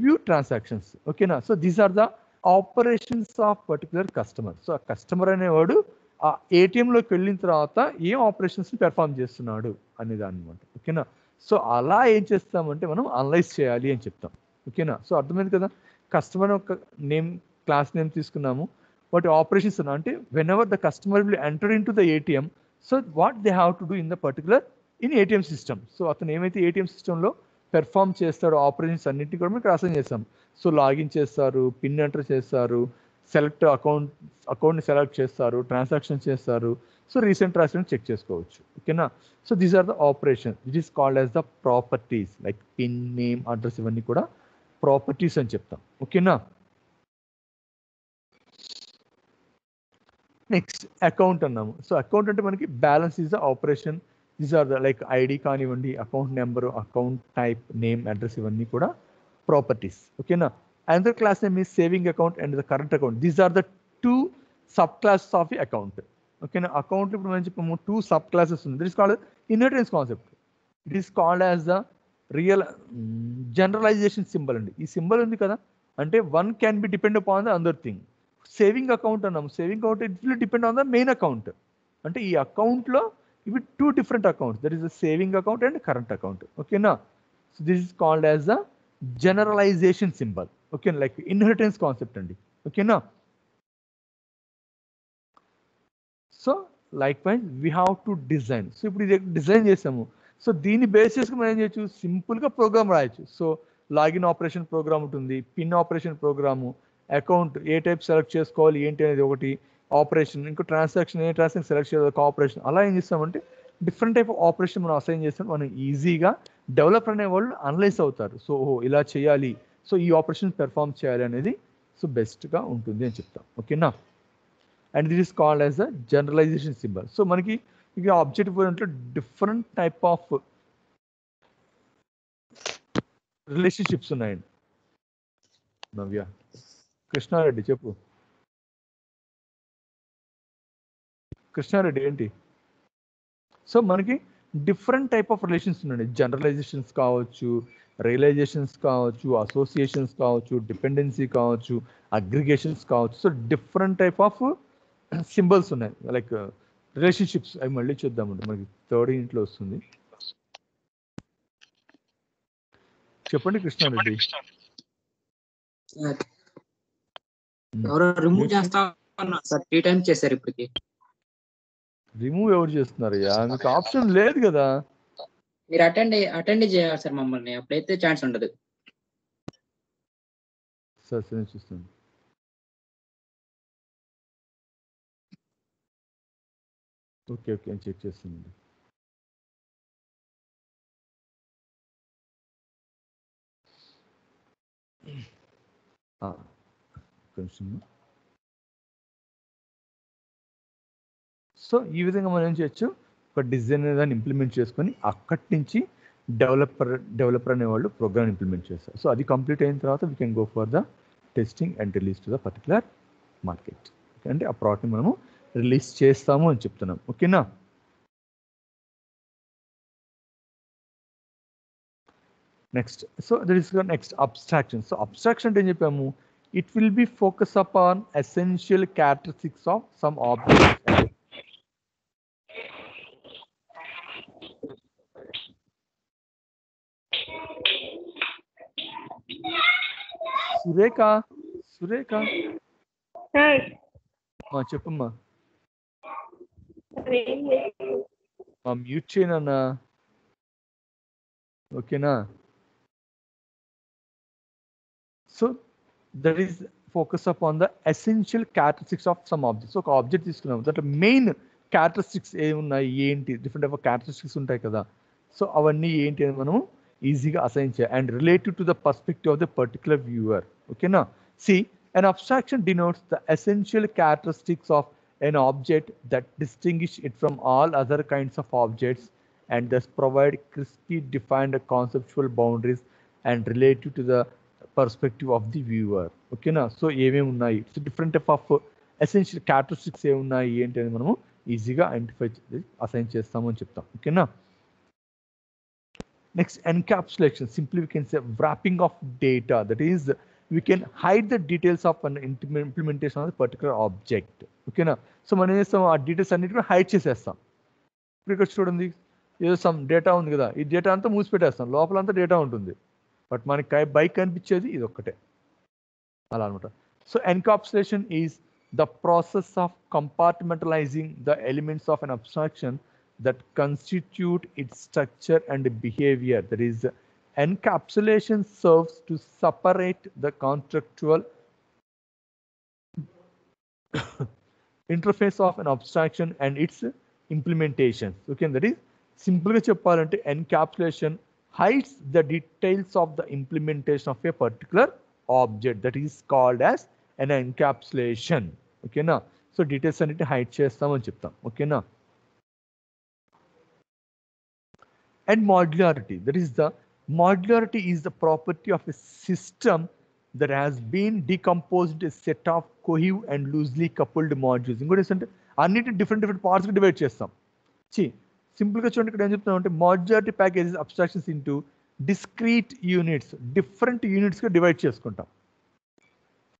view transactions. Okay na, so these are the operations of particular customer. So a customer అనేవాడు ఆ ATM లోకి వెళ్ళిన తర్వాత ఏం ఆపరేషన్స్ పెర్ఫామ్ చేస్తున్నాడు అనేది అనమాట. ఓకేనా, సో అలా ఏం చేస్తామంటే మనం అనలైజ్ చేయాలి అని చెప్తాం. ఓకేనా, సో అర్థమైంది కదా, కస్టమర్ ఒక నేమ్ క్లాస్ నేమ్ తీసుకున్నాము, వాటి ఆపరేషన్స్ అంటే when ever the customer will enter in to the ATM, so what they have to do in the particular in ATM system. So అతను ఏమైతే ATM సిస్టంలో పెర్ఫామ్ చేస్తాడో ఆపరేషన్స్ అన్నింటినీ కూడా మీకు అసైన్ చేస్తాం. సో లాగిన్ చేస్తారు, పిన్ ఎంటర్ చేస్తారు, సెలెక్ట్ అకౌంట్ని సెలెక్ట్ చేస్తారు, ట్రాన్సాక్షన్ చేస్తారు, సో రీసెంట్ ట్రాన్సాక్షన్ చెక్ చేసుకోవచ్చు. ఓకేనా, so these are the operation which is called as the properties, like pin, name, address, ఇవన్నీ కూడా ప్రాపర్టీస్ అని చెప్తాం. ఓకేనా, నెక్స్ట్ అకౌంట్ అన్నాము. సో అకౌంట్ అంటే మనకి balance is the operation, these are the like ID కానివ్వండి, account number, account type, name, address, ఇవన్నీ కూడా ప్రాపర్టీస్. ఓకేనా, another class name is saving account and the current account. These are the two subclasses of the account. Okay, now account ఇప్పుడు మనం చెప్పాము two subclasses ఉంది. This is called inheritance concept. It is called as the real generalization symbol అండి. ఈ symbol ఉంది కదా, అంటే one can be depend upon the other thing. Saving account అన్నాము, saving account it will depend on the main account. అంటే ఈ అకౌంట్లో ఇవి two different accounts, that is the saving account and current account. ఓకేనా, so this is called as the generalization symbol. Okay, like inheritance concept అండి. ఓకేనా, so likewise we have to design. So ఇప్పుడు ఇది design చేసాము, so దీన్ని base చేసుకుని మనం ఏం చేయొచ్చు, సింపుల్గా ప్రోగ్రామ్ రాయొచ్చు. సో లాగిన్ ఆపరేషన్ ప్రోగ్రామ్ ఉంటుంది, పిన్ ఆపరేషన్ ప్రోగ్రాము, అకౌంట్ ఏ టైప్ సెలెక్ట్ చేసుకోవాలి ఏంటి అనేది ఒకటి ఆపరేషన్, ఇంకో ట్రాన్సాక్షన్ ఏ ట్రాన్సాక్షన్ సెలెక్ట్ చేయాలి ఒక ఆపరేషన్. అలా ఏం చేస్తామంటే డిఫరెంట్ టైప్ ఆఫ్ ఆపరేషన్ మనం అసైన్ చేస్తాం. మనం ఈజీగా డెవలపర్ అనే వాళ్ళు అనలైజ్ అవుతారు. సో ఇలా చేయాలి, సో ఈ ఆపరేషన్ పెర్ఫామ్ చేయాలి అనేది సో బెస్ట్గా ఉంటుంది అని చెప్తాం. ఓకేనా, and this is called as the generalization symbol. So మనకి ఇక ఆబ్జెక్ట్ ఓరియంటెడ్లో డిఫరెంట్ టైప్ ఆఫ్ రిలేషన్షిప్స్ ఉన్నాయండి. నవ్య, కృష్ణారెడ్డి చెప్పు. కృష్ణారెడ్డి ఏంటి? సో మనకి డిఫరెంట్ టైప్ ఆఫ్ రిలేషన్స్ ఉన్నాయండి. జనరలైజేషన్స్ కావచ్చు, రియలైజేషన్స్ కావచ్చు, అసోసియేషన్స్ కావచ్చు, డిపెండెన్సీ కావచ్చు, అగ్రిగేషన్స్ కావచ్చు. So different type of symbols ఉన్నాయి, లైక్ రిలేషన్షిప్స్. అవి మళ్ళీ చూద్దామండి, మనకి థర్డ్ ఇంట్లో వస్తుంది. చెప్పండి కృష్ణారెడ్డి. రిమూవ్ చేస్తా సార్, 3 టైమ్స్ చేశారు ఇప్పటికి. రిమూవ్ ఎవరు చేస్తున్నారయ్యా, మీకు ఆప్షన్ లేదు కదా. మీరు అటెండ్ చేయాలి సార్ మమ్మల్ని, అప్పుడైతే ఛాన్స్ ఉండదు. సార్ సరే చూస్తాను. ఓకే ఓకే అని చెక్ చేస్తానండి. కొంచెం సో ఈ విధంగా మనం ఏం చేయొచ్చు, ఒక డిజైన్ దాన్ని ఇంప్లిమెంట్ చేసుకొని అక్కడి నుంచి డెవలపర్ అనేవాళ్ళు ప్రోగ్రామ్ ఇంప్లిమెంట్ చేస్తారు. సో అది కంప్లీట్ అయిన తర్వాత we can go for the testing and release to the particular market. అంటే ఆ ప్రోడక్ట్ని మనము రిలీజ్ చేస్తాము అని చెప్తున్నాం. ఓకేనా, next so that is next abstraction. So abstraction అంటే ఏం చెప్పాము, it will be focused upon essential characteristics of some objects. Surekha చెప్పమ్మా. మ్యూట్ చేయనన్నా. ఓకేనా, so that is focus upon the essential characteristics of some objects. So ఒక object తీసుకున్నాము, దాంట్లో main characteristics ఏమున్నాయి ఏంటి, డిఫరెంట్ టైప్ ఆఫ్ క్యారెక్టరిస్టిక్స్ ఉంటాయి కదా. సో అవన్నీ ఏంటి అని మనం ఈజీగా అసైన్ చేయాలి and related to the perspective of the particular viewer. ఓకేనా, C an abstraction denotes the essential characteristics of an object that distinguish it from all other kinds of objects and thus provide crisply defined conceptual boundaries and related to the perspective of the viewer. ఓకేనా, so ఏమేమి ఉన్నాయి, so different type of essential characteristics ఏమున్నాయి ఏంటి అని మనము ఈజీగా identify assign చేస్తాము అని చెప్తాం. ఓకేనా, Next, encapsulation. Simply we can say wrapping of data. That is, we can hide the details of an implementation of a particular object. Okay na? So మనం ఏం చేస్తాం, ఆ డీటెయిల్స్ అన్నిటిని హైడ్ చేసేస్తాం. ఇప్పుడు ఇక్కడ చూడండి, ఏదో సమ్ డేటా ఉంది కదా, ఈ డేటా అంతా మూసిపెట్టేస్తాం, లోపలంతా డేటా ఉంటుంది, బట్ మనకి బైక్ కనిపించేది ఇది ఒక్కటే, అలా అనమాట. So encapsulation is the process of compartmentalizing the elements of an abstraction that constitute its structure and behavior. That is, encapsulation serves to separate the conceptual interface of an abstraction and its implementation. Okay, that is, simply cheppalante encapsulation hides the details of the implementation of a particular object. That is called as an encapsulation. Okay na? So details అన్నిటి hide చేస్తామని చెప్తాం. Okay na? And modularity. That is, the modularity is the property of a system that has been decomposed into a set of cohesive and loosely coupled modules. ఇంకోటి ఏంటంటే అన్నిటి different parts divide చేస్తాం. సింపుల్గా చూడండి, ఇక్కడ ఏం చెప్తున్నాం అంటే modularity packages abstractions into discrete units, different యూనిట్స్గా డివైడ్ చేసుకుంటాం.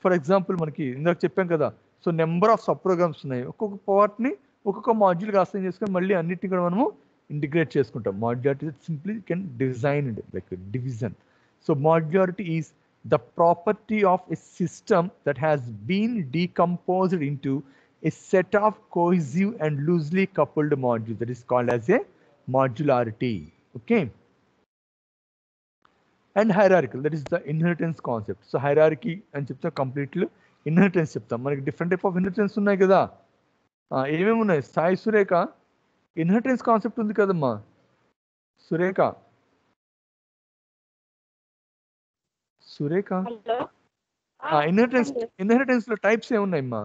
ఫర్ ఎగ్జాంపుల్ మనకి ఇందాక చెప్పాం కదా, so number of sub programs ఉన్నాయి, ఒక్కొక్క పార్ట్ని ఒక్కొక్క మాడ్యూల్గా అసైన్ చేసుకొని మళ్ళీ అన్నిటిని కూడా మనము ఇంటిగ్రేట్ చేసుకుంటాం. Modularity simply can designed like division. So modularity is the property of a system that has been decomposed into a set of cohesive and loosely coupled modules. That is called as a modularity. Okay. And hierarchical, that is the inheritance concept. So hierarchy and చెప్తా completely inheritance చెప్తాం. మనకి different type of inheritance ఉన్నాయి కదా, ఏమేమి ఉన్నాయి? Sai Surekha, inheritance concept ఉంది కదమ్మా Surekha. Surekha, inheritance లో టైప్స్ ఏమున్నాయమ్మా?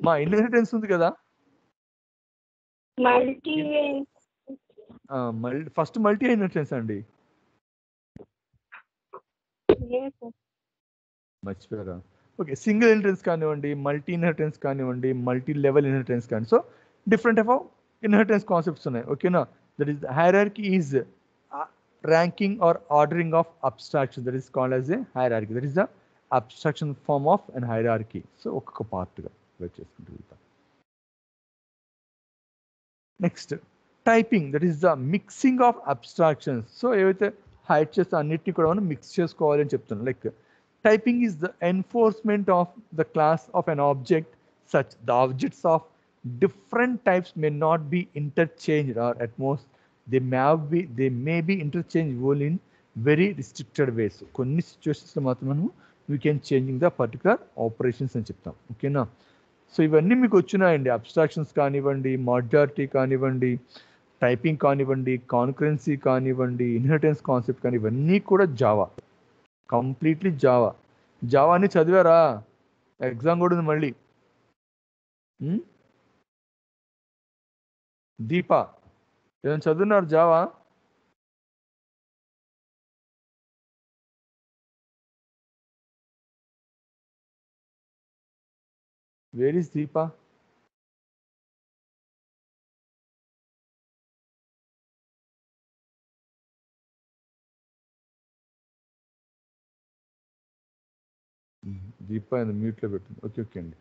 మా ఇన్హెరిటెన్స్ ఉంది కదా, ఫస్ట్ మల్టీ ఇన్హెరిటెన్స్ అండి, మర్చిపోయారా? ఓకే, సింగిల్ ఇన్హెరిటెన్స్ కానివ్వండి, మల్టీ ఇన్హెరిటెన్స్ కానివ్వండి, మల్టీ లెవెల్ ఇన్హెరిటెన్స్ కానీ, so different type of inheritance concepts ఉన్నాయి. ఓకేనా? That is hierarchy is ranking or ordering of abstraction. That is called as a hierarchy. That is the abstraction form of an hierarchy. So ఒక్కొక్క పార్ట్గా చేసుకుంటూ వెళ్తాం. Next typing, that is the mixing of abstractions. So ఏవైతే hide చేస్తే అన్నిటిని కూడా మనం mix చేసుకోవాలి అని చెప్తున్నాం. Like typing is the enforcement of the class of an object such the objects of different types may not be interchanged, or at most they may be interchangeable in very restricted ways. కొన్ని situations లో మాత్రం మనం we can changing the particular operations అని చెప్తాం. ఓకేనా? So ఇవన్నీ మీకు వచ్చినాయండి. అబ్స్ట్రాక్షన్స్ కానివ్వండి, మాడ్యులారిటీ కానివ్వండి, టైపింగ్ కానివ్వండి, కాన్కరెన్సీ కానివ్వండి, ఇన్హెరిటెన్స్ కాన్సెప్ట్ కానీ, ఇవన్నీ కూడా జావా, కంప్లీట్లీ జావా. జావాని చదివారా? ఎగ్జామ్ కూడా ఉంది మళ్ళీ. దీప, ఏమైనా చదువున్నారు జావా? వేర్ ఈస్ దీప? దీప మ్యూట్లో పెట్టింది. ఓకే ఓకే అండి.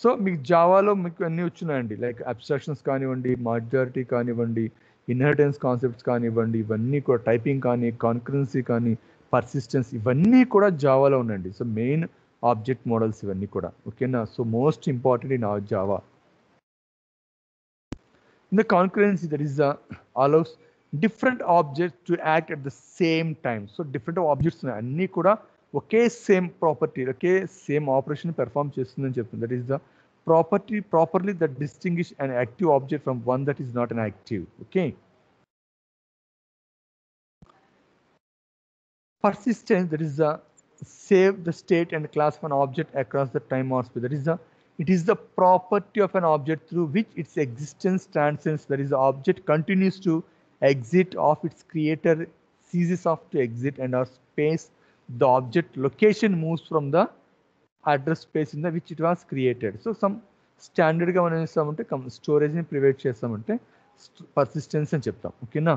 సో మీకు జావాలో మీకు అన్నీ వచ్చినాయండి, లైక్ అబ్స్ట్రాక్షన్స్ కానివ్వండి, మాడ్యులారిటీ కానివ్వండి, ఇన్హెరిటెన్స్ కాన్సెప్ట్స్ కానివ్వండి, ఇవన్నీ కూడా టైపింగ్ కానీ, కాన్కరెన్సీ కానీ, పర్సిస్టెన్స్, ఇవన్నీ కూడా జావాలో ఉన్నాయండి. సో మెయిన్ ఆబ్జెక్ట్ మోడల్స్ ఇవన్నీ కూడా. ఓకేనా? So most important in Java. In the concurrency, that is the allows different objects to act at the same time. So different objects ఉన్నాయి, అన్నీ కూడా ఒకే సేమ్ ప్రాపర్టీ, ఒకే సేమ్ ఆపరేషన్ పెర్ఫామ్ చేస్తుందని చెప్తుంది. That is the property properly that distinguish an active object from one that is not an active. Okay. Persistence, that is the save the state and class of an object across the time or space. That is it is the property of an object through which its existence transcends. That is, the object continues to exit of its creator, ceases of to exit, and our space, the object location moves from the address space in the which it was created. So some స్టాండర్డ్గా మనం ఏం చేస్తామంటే స్టోరేజ్ని private చేస్తామంటే persistence అని చెప్తాం. ఓకేనా,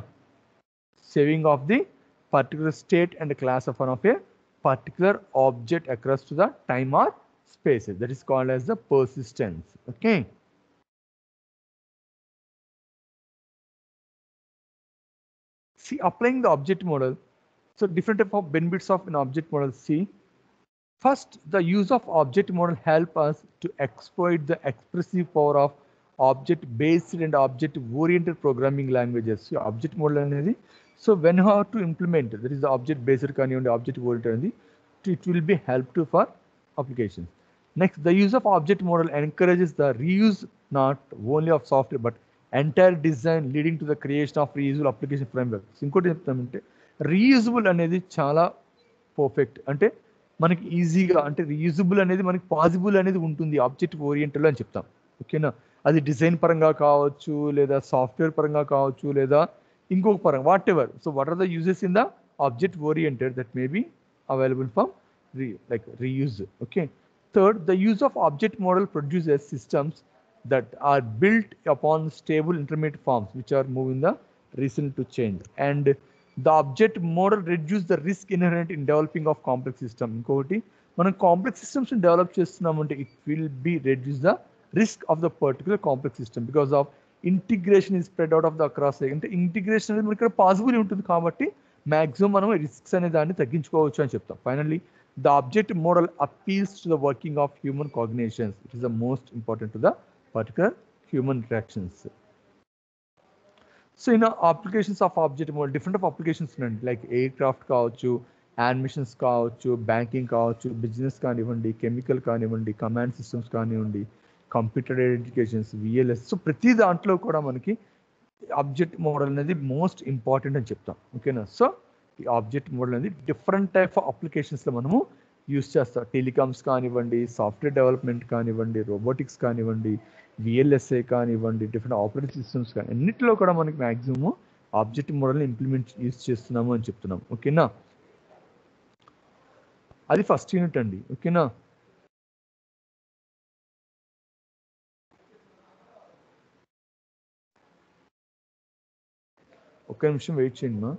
saving of the particular state and class of one of A particular object across to the time or spaces. That is called as the persistence. Okay. See, applying the object model. So different type of benefits of an object model. See, first, the use of object model help us to exploit the expressive power of object-based and object-oriented programming languages. So object model అనేది, so when you have to implement, that is the object-based కానివ్వండి, object-oriented అనేది, it will be helpful for applications. Next, the use of object model encourages the reuse not only of software but entire design, leading to the creation of reusable application frameworks. ఇంకోటి చెప్తామంటే reusable అనేది చాలా perfect, అంటే మనకి ఈజీగా, అంటే reusable అనేది మనకి పాసిబుల్ అనేది ఉంటుంది ఆబ్జెక్ట్ ఓరియంటెడ్ అని చెప్తాం. ఓకేనా, అది డిజైన్ పరంగా కావచ్చు, లేదా సాఫ్ట్వేర్ పరంగా కావచ్చు, లేదా ఇంకొక పరంగా, whatever. So what are the uses in the object oriented that may be available from reuse. Okay. Third, the use of object model produces systems that are built upon stable intermediate forms which are moving the result to change, and the object model reduce the risk inherent in developing of complex system. Inkoti మనం complex systems develop చేస్తున్నామంటే it will be reduce the risk of the particular complex system because of integration is spread out of the across. అంటే integration అనేది మనకి ఇక్కడ possible ఉంటుంది కాబట్టి maximum మనం risks అనే దాన్ని తగ్గించుకోవచ్చు అని చెప్తాం. Finally, the object model appeals to the working of human cognitions. It is the most important to the particular human interactions. So in applications of object model different of applications ఉన్నాయండి, like air craft కావచ్చు, animations కావచ్చు, banking కావచ్చు, business కానివ్వండి, chemical కానివ్వండి, command systems కానివ్వండి, computer educations, VLS. So ప్రతి దాంట్లో కూడా మనకి ఆబ్జెక్ట్ మోడల్ అనేది మోస్ట్ ఇంపార్టెంట్ అని చెప్తాం. ఓకేనా, సో ఈ ఆబ్జెక్ట్ మోడల్ అనేది డిఫరెంట్ టైప్ ఆఫ్ అప్లికేషన్స్లో మనము యూస్ చేస్తాం. టెలికామ్స్ కానివ్వండి, సాఫ్ట్వేర్ డెవలప్మెంట్ కానివ్వండి, రోబోటిక్స్ కానివ్వండి, విఎల్ఎస్ఏ కానివ్వండి, డిఫరెంట్ ఆపరేటింగ్ సిస్టమ్స్ కానీ అన్నింటిలో కూడా మనకి మ్యాక్సిమం ఆబ్జెక్ట్ మోడల్ని ఇంప్లిమెంట్ యూస్ చేస్తున్నాము అని చెప్తున్నాం. ఓకేనా, అది ఫస్ట్ యూనిట్ అండి. ఓకేనా, ఒక్క నిమిషం వెయిట్ చేయండి మా.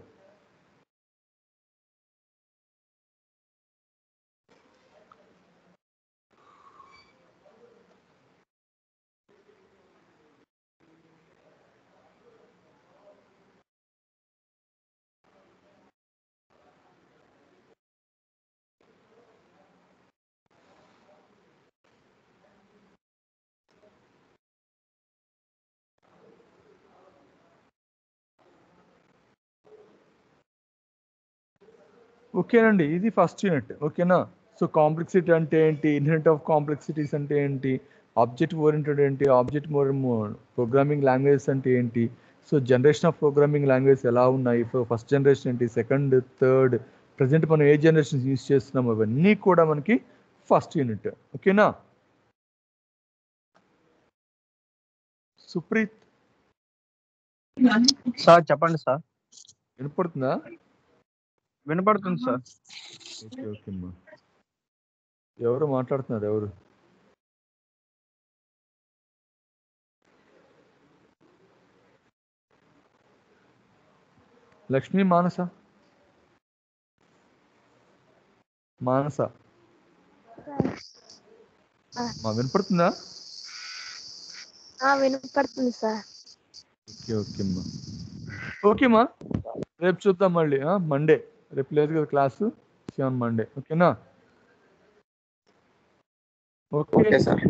ఓకేనండి, ఇది ఫస్ట్ యూనిట్. ఓకేనా, సో కాంప్లెక్సిటీ అంటే ఏంటి, ఇన్హెరిట్ ఆఫ్ కాంప్లెక్సిటీస్ అంటే ఏంటి, ఆబ్జెక్ట్ ఓరియంటెడ్ ఏంటి, ఆబ్జెక్ట్ ప్రోగ్రామింగ్ లాంగ్వేజెస్ అంటే ఏంటి, so generation of programming language ఎలా ఉన్నాయి, ఫస్ట్ జనరేషన్ ఏంటి, సెకండ్, థర్డ్, ప్రజెంట్ మనం ఏ జనరేషన్ యూజ్ చేస్తున్నాం, అవన్నీ కూడా మనకి ఫస్ట్ యూనిట్. ఓకేనా, సుప్రీత్ సార్ చెప్పండి సార్. వినపడుతుందా? వినపడుతుంది సార్. ఓకే ఓకే అమ్మా. ఎవరు మాట్లాడుతున్నారు? ఎవరు? లక్ష్మి, మానస? మానస వినపడుతుందా? వినపడుతుంది సార్. ఓకే ఓకే అమ్మా. ఓకేమ్మా, రేపు చూద్దాం మళ్ళీ. మండే, రేపు లేదు కదా క్లాసు, మండే. ఓకేనా? Okay sir.